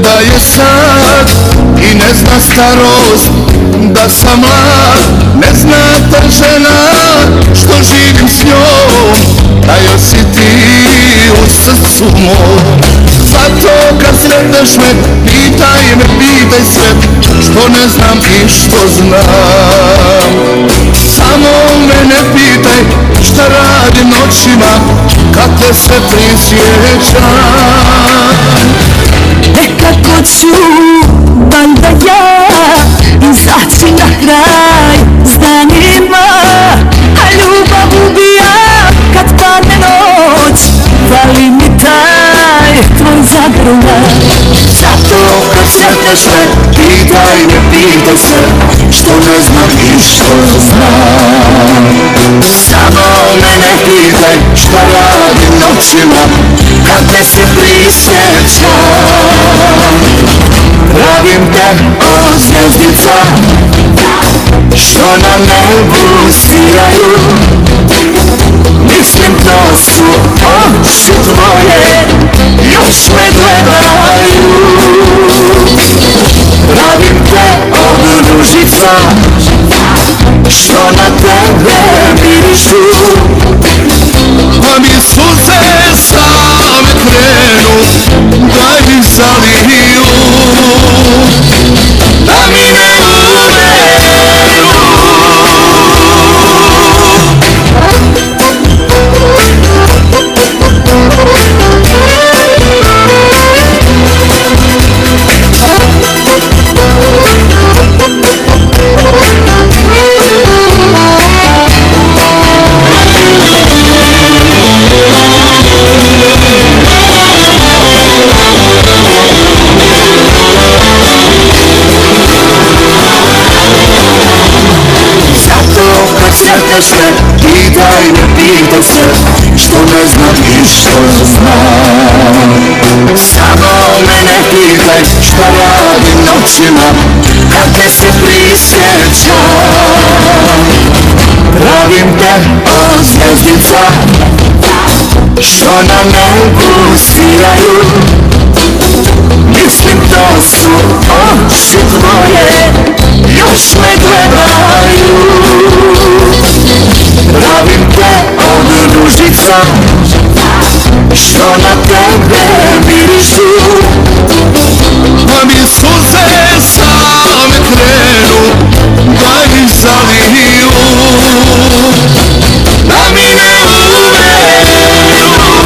Da je sad i ne zna starost da sam mlad. Ne zna ta žena što živim s njom, da još si ti u srcu mom. Zato kad sretneš me, pitaj sve što ne znam i što znam. Samo me ne pitaj šta radim noćima kad te se prisjećam. Nekako ću, valjda ja, izaći na kraj s danima, a ljubav ubija kad padne noć. Fali mi taj tvoj zagrljaj. Zato kad sretneš me, pitaj se što ne znam i što znam. Samo me ne pitaj šta radim noćima kad te se prisjećam. Pravim te od zvjezdica što na nebu sijaju. Mislim to su oči tvoje, još me gledaju. Pravim te od ružica što na tebe mirišu. Pa mi suze same krenu da ih zaliju, da mi ne umeru. Pitaj se što ne znam i što znam. Samo me ne pitaj šta radim noćima kad te se prisjećam. Pravim te od zvjezdica što na nebu sijaju. Mislim to su oči tvoje, još me gledaju. Pravim te od ružica što na tebe